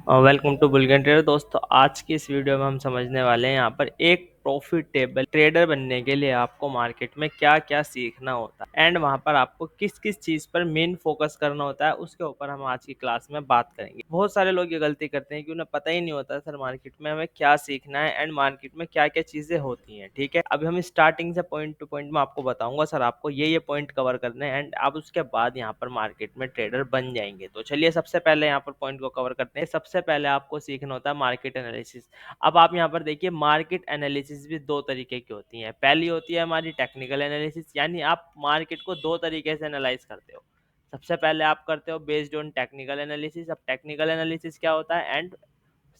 Welcome to Boolean trader. दोस्तों, आज की इस वीडियो में हम समझने वाले हैं यहाँ पर एक प्रॉफिटेबल ट्रेडर बनने के लिए आपको मार्केट में क्या क्या सीखना होता है एंड वहाँ पर आपको किस किस चीज़ पर मेन फोकस करना होता है, उसके ऊपर हम आज की क्लास में बात करेंगे। बहुत सारे लोग ये गलती करते हैं कि उन्हें पता ही नहीं होता सर मार्केट में हमें क्या सीखना है एंड मार्केट में क्या क्या चीज़ें होती हैं। ठीक है, अभी हम स्टार्टिंग से पॉइंट टू पॉइंट में आपको बताऊंगा सर आपको ये पॉइंट कवर करने हैं एंड आप उसके बाद यहाँ पर मार्केट में ट्रेडर बन जाएंगे। तो चलिए सबसे पहले यहाँ पर पॉइंट को कवर करते हैं। सबसे पहले आपको सीखना होता है मार्केट एनालिसिस। अब आप यहाँ पर देखिए, मार्केट एनालिसिस भी दो तरीके की होती है। पहली होती है हमारी टेक्निकल एनालिसिस, यानी आप मार्केट को दो तरीके से एनालाइज करते हो। सबसे पहले आप करते हो बेस्ड ऑन टेक्निकल एनालिसिस। अब टेक्निकल एनालिसिस क्या होता है एंड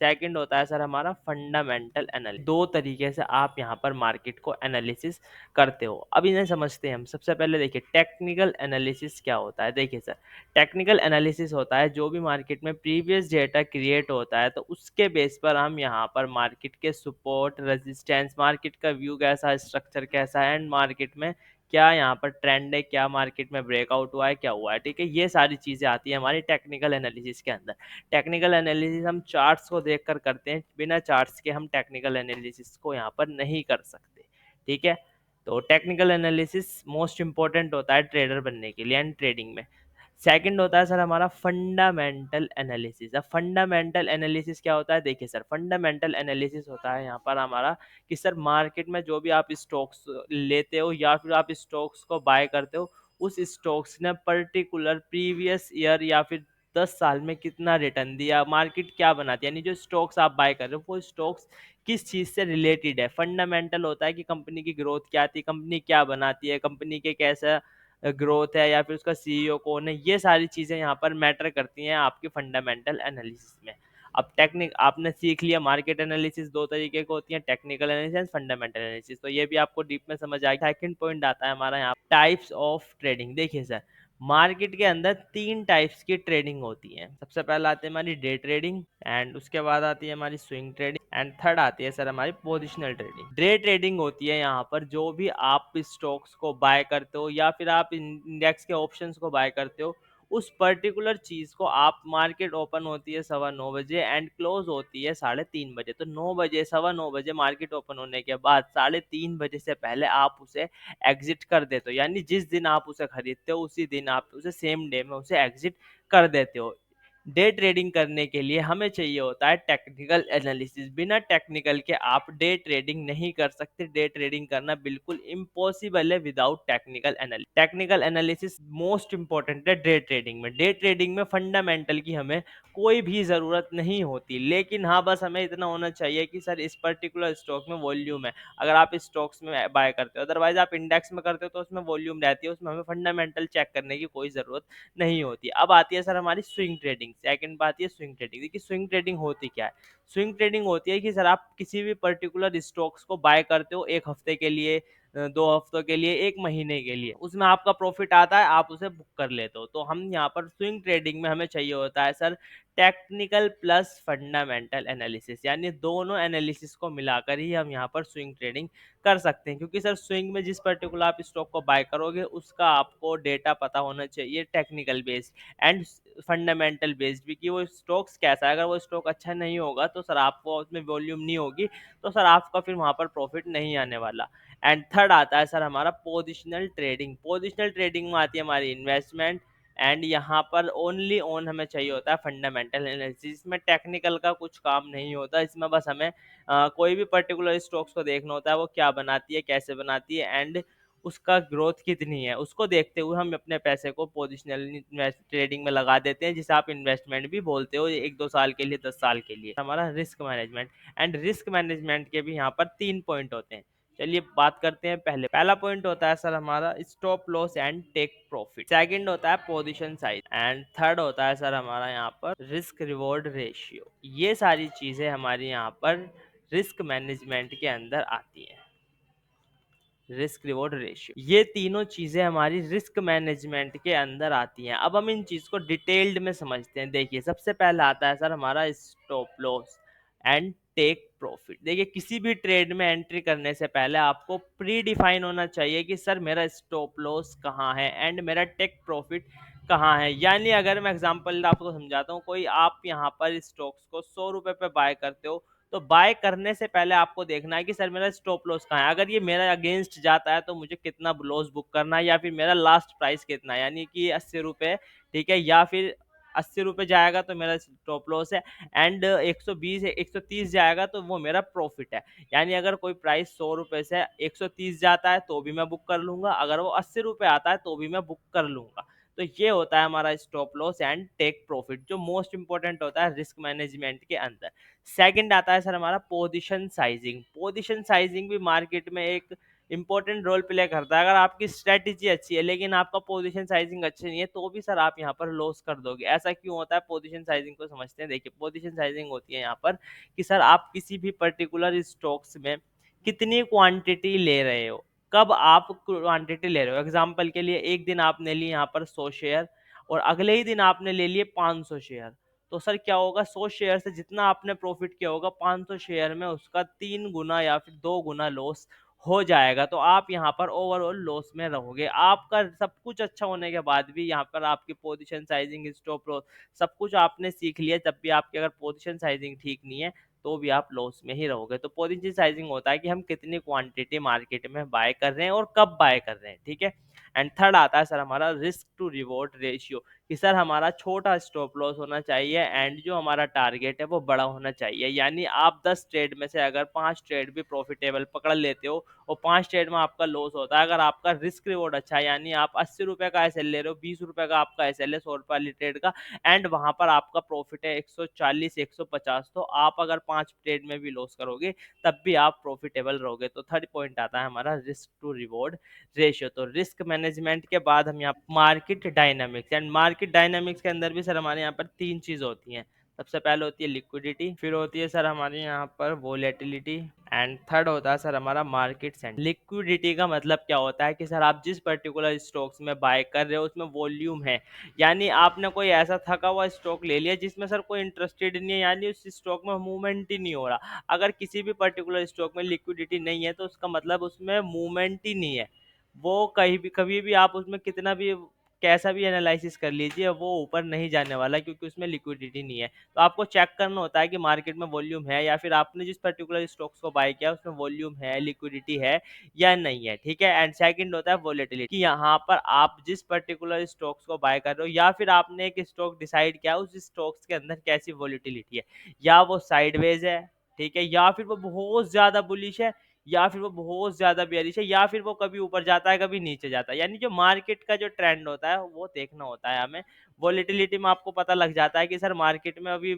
सेकंड होता है सर हमारा फंडामेंटल एनालिसिस। दो तरीके से आप यहाँ पर मार्केट को एनालिसिस करते हो। अब इन्हें समझते हैं हम। सबसे पहले देखिए टेक्निकल एनालिसिस क्या होता है। देखिए सर, टेक्निकल एनालिसिस होता है जो भी मार्केट में प्रीवियस डेटा क्रिएट होता है, तो उसके बेस पर हम यहाँ पर मार्केट के सपोर्ट, रेजिस्टेंस, मार्केट का व्यू कैसा, स्ट्रक्चर कैसा है एंड मार्केट में क्या यहाँ पर ट्रेंड है, क्या मार्केट में ब्रेकआउट हुआ है, क्या हुआ है। ठीक है, ये सारी चीजें आती है हमारी टेक्निकल एनालिसिस के अंदर। टेक्निकल एनालिसिस हम चार्ट्स को देखकर करते हैं, बिना चार्ट्स के हम टेक्निकल एनालिसिस को यहाँ पर नहीं कर सकते। ठीक है, तो टेक्निकल एनालिसिस मोस्ट इंपॉर्टेंट होता है ट्रेडर बनने के लिए एंड ट्रेडिंग में। सेकंड होता है सर हमारा फंडामेंटल एनालिसिस। अब फंडामेंटल एनालिसिस क्या होता है, देखिए सर फंडामेंटल एनालिसिस होता है यहाँ पर हमारा कि सर मार्केट में जो भी आप स्टॉक्स लेते हो या फिर आप स्टॉक्स को बाय करते हो, उस स्टॉक्स ने पर्टिकुलर प्रीवियस ईयर या फिर 10 साल में कितना रिटर्न दिया, मार्केट क्या बनाती है, यानी जो स्टॉक्स आप बाय कर रहे हो वो स्टॉक्स किस चीज से रिलेटेड है। फंडामेंटल होता है कि कंपनी की ग्रोथ क्या आती है, कंपनी क्या बनाती है, कंपनी के कैसा ग्रोथ है या फिर उसका सीईओ कौन है। ये सारी चीजें यहाँ पर मैटर करती हैं आपके फंडामेंटल एनालिसिस में। अब टेक्निक आपने सीख लिया, मार्केट एनालिसिस दो तरीके की होती है, टेक्निकल एनालिसिस, फंडामेंटल एनालिसिस। तो ये भी आपको डीप में समझ आ गया। सेकंड पॉइंट आता है हमारा यहाँ टाइप्स ऑफ ट्रेडिंग। देखिए सर, मार्केट के अंदर तीन टाइप्स की ट्रेडिंग होती है। सबसे पहले आती है हमारी डे ट्रेडिंग एंड उसके बाद आती है हमारी स्विंग ट्रेडिंग एंड थर्ड आती है सर हमारी पोजिशनल ट्रेडिंग। डे ट्रेडिंग होती है यहाँ पर जो भी आप स्टॉक्स को बाय करते हो या फिर आप इंडेक्स के ऑप्शंस को बाय करते हो, उस पर्टिकुलर चीज को आप, मार्केट ओपन होती है 9:15 एंड क्लोज होती है 3:30 तो 9 बजे, 9:15 मार्केट ओपन होने के बाद 3:30 से पहले आप उसे एग्जिट कर देते हो। यानी जिस दिन आप उसे खरीदते हो उसी दिन आप उसे सेम डे में उसे एग्जिट कर देते हो। डे ट्रेडिंग करने के लिए हमें चाहिए होता है टेक्निकल एनालिसिस। बिना टेक्निकल के आप डे ट्रेडिंग नहीं कर सकते। डे ट्रेडिंग करना बिल्कुल इम्पॉसिबल है without technical analysis. Technical analysis most important है डे ट्रेडिंग में। डे ट्रेडिंग में फंडामेंटल की हमें कोई भी ज़रूरत नहीं होती, लेकिन हाँ बस हमें इतना होना चाहिए कि सर इस पर्टिकुलर स्टॉक में वॉल्यूम है। अगर आप स्टॉक्स में बाय करते हो, अदरवाइज आप इंडेक्स में करते हो तो उसमें वॉल्यूम रहती है, उसमें हमें फंडामेंटल चेक करने की कोई ज़रूरत नहीं होती। अब आती है सर हमारी स्विंग ट्रेडिंग। सेकंड बात ये स्विंग ट्रेडिंग। देखिए स्विंग ट्रेडिंग होती क्या है। स्विंग ट्रेडिंग होती है कि सर आप किसी भी पर्टिकुलर स्टॉक्स को बाय करते हो 1 हफ्ते के लिए, 2 हफ्तों के लिए, 1 महीने के लिए, उसमें आपका प्रॉफिट आता है, आप उसे बुक कर लेते हो। तो हम यहाँ पर स्विंग ट्रेडिंग में हमें चाहिए होता है sir technical plus fundamental analysis, यानी दोनों एनालिसिस को मिलाकर ही हम यहाँ पर स्विंग ट्रेडिंग कर सकते हैं। क्योंकि सर स्विंग में जिस पर्टिकुलर आप स्टॉक को बाय करोगे उसका आपको डेटा पता होना चाहिए, technical based and fundamental based भी, कि वो स्टॉक्स कैसा है। अगर वो स्टॉक अच्छा नहीं होगा तो सर आपको उसमें वॉल्यूम नहीं होगी, तो सर आपका फिर वहां पर प्रॉफिट नहीं आने वाला। एंड थर्ड आता है सर हमारा पोजिशनल ट्रेडिंग। पोजिशनल ट्रेडिंग में आती है हमारी इन्वेस्टमेंट एंड यहाँ पर ओनली ओन हमें चाहिए होता है फंडामेंटल एनालिसिस में। टेक्निकल का कुछ काम नहीं होता इसमें, बस हमें कोई भी पर्टिकुलर स्टॉक्स को देखना होता है वो क्या बनाती है, कैसे बनाती है एंड उसका ग्रोथ कितनी है। उसको देखते हुए हम अपने पैसे को पोजिशनल ट्रेडिंग में लगा देते हैं, जिसे आप इन्वेस्टमेंट भी बोलते हो, 1-2 साल के लिए, 10 साल के लिए। हमारा risk management and risk management के भी यहाँ पर 3 पॉइंट होते हैं। चलिए बात करते हैं। पहला पॉइंट होता है सर हमारा stop loss and take profit. Second होता है पोजीशन साइज एंड थर्ड होता है सर हमारा यहाँ पर रिस्क रिवॉर्ड रेशियो। ये सारी चीजें हमारी यहाँ पर रिस्क मैनेजमेंट के अंदर आती हैं। रिस्क रिवॉर्ड रेशियो, ये तीनों चीजें हमारी रिस्क मैनेजमेंट के अंदर आती हैं। अब हम इन चीज को डिटेल्ड में समझते हैं। देखिए सबसे पहला आता है सर हमारा stop loss and take profit. देखिए किसी भी ट्रेड में एंट्री करने से पहले आपको प्री डिफाइन होना चाहिए कि सर मेरा स्टॉप लॉस कहाँ है एंड मेरा टेक प्रॉफिट कहाँ है। यानी अगर मैं एग्जांपल आपको समझाता हूँ, कोई आप यहाँ पर स्टॉक्स को 100 रुपए पे बाय करते हो, तो बाय करने से पहले आपको देखना है कि सर मेरा स्टॉप लॉस कहाँ है। अगर ये मेरा अगेंस्ट जाता है तो मुझे कितना लॉस बुक करना है, या फिर मेरा लास्ट प्राइस कितना है, यानी कि 80 रुपए, ठीक है, या फिर 80 रुपए जाएगा तो मेरा स्टॉप लॉस है, एंड 120 130 जाएगा तो वो मेरा प्रॉफिट है। यानी अगर कोई प्राइस 100 रुपए से 130 जाता है तो भी मैं बुक कर लूंगा, अगर वो 80 रुपए आता है तो भी मैं बुक कर लूंगा। तो ये होता है हमारा stop loss and take profit, जो मोस्ट इंपॉर्टेंट होता है रिस्क मैनेजमेंट के अंदर। सेकंड आता है सर हमारा पोजीशन साइजिंग। पोजीशन साइजिंग भी मार्केट में एक इंपॉर्टेंट रोल प्ले करता है। अगर आपकी स्ट्रेटेजी अच्छी है लेकिन आपका पोजीशन साइजिंग अच्छी नहीं है, तो भी सर आप यहाँ पर लॉस कर दोगे। ऐसा क्यों होता है, पोजीशन साइजिंग को समझते हैं। देखिए पोजीशन साइजिंग होती है यहाँ पर कि सर आप किसी भी पर्टिकुलर स्टॉक्स में कितनी क्वांटिटी ले रहे हो, कब आप क्वांटिटी ले रहे हो। एग्जांपल के लिए एक दिन आपने ली यहाँ पर 100 शेयर, और अगले ही दिन आपने ले लिए 500 शेयर, तो सर क्या होगा, 100 शेयर से जितना आपने प्रॉफिट किया होगा, 500 शेयर में उसका 3 गुना या फिर 2 गुना लॉस हो जाएगा। तो आप यहाँ पर ओवरऑल लॉस में रहोगे। आपका सब कुछ अच्छा होने के बाद भी यहाँ पर आपकी पोजीशन साइजिंग, स्टॉप लॉस, सब कुछ आपने सीख लिया, तब भी आपकी अगर पोजीशन साइजिंग ठीक नहीं है तो भी आप लॉस में ही रहोगे। तो पोजीशन साइजिंग होता है कि हम कितनी क्वांटिटी मार्केट में बाय कर रहे हैं और कब बाय कर रहे हैं, ठीक है। एंड थर्ड आता है सर हमारा रिस्क टू रिवॉर्ड रेशियो, कि सर हमारा छोटा स्टॉप लॉस होना चाहिए एंड जो हमारा टारगेट है वो बड़ा होना चाहिए। यानी आप 10 ट्रेड में से अगर 5 ट्रेड भी प्रॉफिटेबल पकड़ लेते हो और 5 ट्रेड में आपका लॉस होता है, अगर आपका रिस्क रिवॉर्ड अच्छा है, यानी आप 80 रुपए का एसएल ले रहे हो, 20 रुपए का आपका एसएल है 100 रुपए वाली ट्रेड का, एंड वहां पर आपका प्रॉफिट है 140 150, तो आप अगर 5 ट्रेड में भी लॉस करोगे तब भी आप प्रॉफिटेबल रहोगे। तो थर्ड पॉइंट आता है हमारा रिस्क टू रिवॉर्ड रेशियो। तो रिस्क मैनेजमेंट के बाद हम यहाँ market dynamics, and market dynamics के अंदर भी सर हमारे यहाँ पर 3 चीज होती हैं। सबसे पहले होती है लिक्विडिटी, फिर होती है सर हमारे यहाँ पर वोलेटिलिटी, एंड थर्ड होता है सर हमारा मार्केट सेंट। लिक्विडिटी का मतलब क्या होता है कि सर आप जिस पर्टिकुलर स्टॉक्स में बाय कर रहे हो उसमें वॉल्यूम है, यानी आपने कोई ऐसा थका हुआ स्टॉक ले लिया जिसमें सर कोई इंटरेस्टेड नहीं है, यानी उस स्टॉक में मूवमेंट ही नहीं हो रहा। अगर किसी भी पर्टिकुलर स्टॉक में लिक्विडिटी नहीं है तो उसका मतलब उसमें मूवमेंट ही नहीं है। वो कभी भी आप उसमें कितना भी कैसा भी एनालिसिस कर लीजिए, वो ऊपर नहीं जाने वाला, क्योंकि उसमें लिक्विडिटी नहीं है। तो आपको चेक करना होता है कि मार्केट में वॉल्यूम है, या फिर आपने जिस पर्टिकुलर स्टॉक्स को बाय किया उसमें वॉल्यूम है, लिक्विडिटी है या नहीं है, ठीक है। एंड सेकंड होता है वोलेटिलिटी, कि यहाँ पर आप जिस पर्टिकुलर स्टॉक्स को बाय कर रहे हो या फिर आपने एक स्टॉक डिसाइड किया, उस स्टॉक्स के अंदर कैसी वोलेटिलिटी है, या वो साइडवेज है, ठीक है, या फिर वो बहुत ज्यादा बुलिश है, या फिर वो बहुत ज्यादा बेयरिश है, या फिर वो कभी ऊपर जाता है कभी नीचे जाता है। यानी जो मार्केट का जो ट्रेंड होता है वो देखना होता है हमें। वोलेटिलिटी में आपको पता लग जाता है कि सर मार्केट में अभी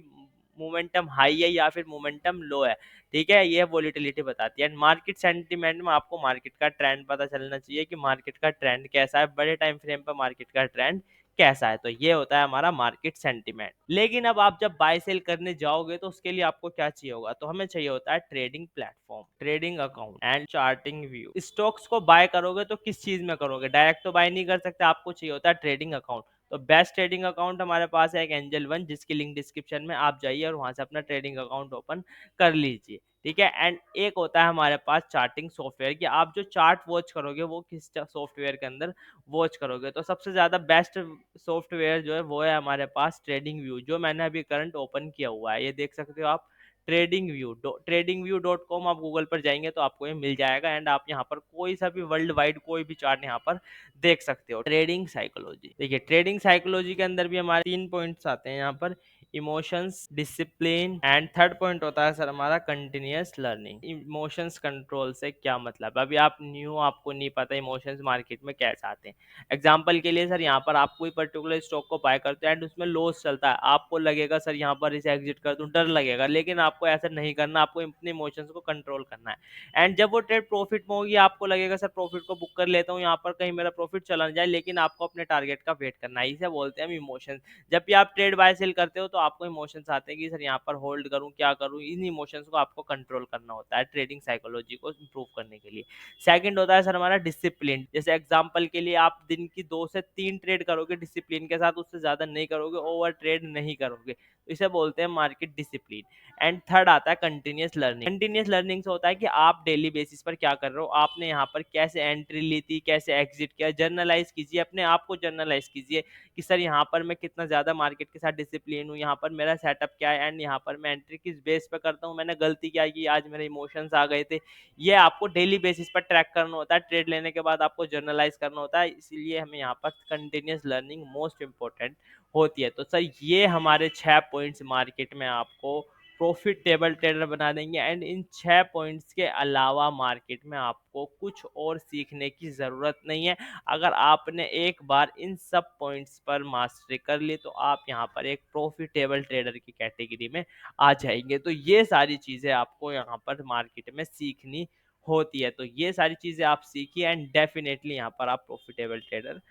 मोमेंटम हाई है या फिर मोमेंटम लो है, ठीक है, ये वोलेटिलिटी बताती है। एंड मार्केट सेंटीमेंट में आपको मार्केट का ट्रेंड पता चलना चाहिए कि मार्केट का ट्रेंड कैसा है, बड़े टाइम फ्रेम पर मार्केट का ट्रेंड कैसा है। तो ये होता है हमारा मार्केट सेंटीमेंट। लेकिन अब आप जब बाय सेल करने जाओगे तो उसके लिए आपको क्या चाहिए होगा, तो हमें चाहिए होता है trading platform, trading account and charting view. Stocks को बाय करोगे तो किस चीज में करोगे, डायरेक्ट तो बाय नहीं कर सकते, आपको चाहिए होता है ट्रेडिंग अकाउंट। तो बेस्ट ट्रेडिंग अकाउंट हमारे पास है एक एंजल वन, जिसकी लिंक डिस्क्रिप्शन में, आप जाइए और वहां से अपना ट्रेडिंग अकाउंट ओपन कर लीजिए, ठीक है। एंड एक होता है हमारे पास चार्टिंग सॉफ्टवेयर, कि आप जो चार्ट वॉच करोगे वो किस सॉफ्टवेयर के अंदर वॉच करोगे। तो सबसे ज्यादा बेस्ट सॉफ्टवेयर जो है वो है हमारे पास ट्रेडिंग व्यू, जो मैंने अभी करंट ओपन किया हुआ है, ये देख सकते हो आप। tradingview.com आप गूगल पर जाएंगे तो आपको ये मिल जाएगा, एंड आप यहाँ पर कोई सा भी वर्ल्ड वाइड कोई भी चार्ट यहाँ पर देख सकते हो। ट्रेडिंग साइकोलॉजी, देखिए ट्रेडिंग साइकोलॉजी के अंदर भी हमारे 3 पॉइंट्स आते हैं यहाँ पर, emotions, discipline, and third point होता है सर हमारा कंटिन्यूअस लर्निंग। इमोशंस कंट्रोल से क्या मतलब, अभी आप न्यू, आपको नहीं पता इमोशंस मार्केट में कैसे आते हैं। एग्जांपल के लिए सर यहाँ पर आप कोई पर्टिकुलर स्टॉक को बाय करते हैं एंड उसमें लॉस चलता है, आपको लगेगा सर यहाँ पर इसे एग्जिट कर दूं, डर लगेगा, लेकिन आपको ऐसा नहीं करना, आपको अपने इमोशंस को कंट्रोल करना है। एंड जब वो ट्रेड प्रॉफिट में होगी, आपको लगेगा सर प्रॉफिट को बुक कर लेता हूँ यहाँ पर, कहीं मेरा प्रॉफिट चला ना जाए, लेकिन आपको अपने टारगेट का वेट करना है, इसे बोलते हैं हम इमोशंस। जब भी आप ट्रेड बाय सेल करते हो तो आपको इमोशंस आते हैं कि सर यहाँ पर होल्ड करूँ क्या करूँ, इन इमोशंस को आपको कंट्रोल करना होता है ट्रेडिंग साइकोलॉजी को इंप्रूव करने के लिए। सेकंड होता है सर हमारा डिसिप्लिन, जैसे एग्जांपल के लिए आप दिन की 2 से 3 ट्रेड करोगे डिसिप्लिन के साथ, उससे ज्यादा नहीं करोगे, ओवर ट्रेड नहीं करोगे, तो इसे बोलते हैं मार्केट डिसिप्लिन। एंड थर्ड आता है कंटिन्यूअस लर्निंग। कंटिन्यूअस लर्निंग से होता है कि आप डेली बेसिस पर क्या कर रहे हो, आपने यहाँ पर कैसे एंट्री ली थी, कैसे एग्जिट किया, जर्नलाइज कीजिए, अपने आप को जर्नलाइज कीजिए कि सर यहाँ पर मैं कितना ज़्यादा मार्केट के साथ डिसिप्लिन हूँ, यहाँ पर मेरा सेटअप क्या है एंड यहाँ पर मैं एंट्री किस बेस पे करता हूँ, मैंने गलती क्या की, आज मेरे इमोशंस आ गए थे। ये आपको डेली बेसिस पर ट्रैक करना होता है। ट्रेड लेने के बाद आपको जर्नलाइज़ करना होता है, इसीलिए हमें यहाँ पर कंटीन्यूअस लर्निंग मोस्ट इम्पोर्टेंट होती है। तो सर ये हमारे 6 पॉइंट्स मार्केट में आपको प्रॉफिटेबल ट्रेडर बना देंगे एंड इन 6 पॉइंट्स के अलावा मार्केट में आपको कुछ और सीखने की ज़रूरत नहीं है। अगर आपने एक बार इन सब पॉइंट्स पर मास्टरी कर ली तो आप यहाँ पर एक प्रॉफिटेबल ट्रेडर की कैटेगरी में आ जाएंगे। तो ये सारी चीज़ें आपको यहाँ पर मार्केट में सीखनी होती है। तो ये सारी चीज़ें आप सीखिए एंड डेफिनेटली यहाँ पर आप प्रॉफिटेबल ट्रेडर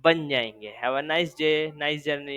बन जाएंगे। Have a nice day, nice journey.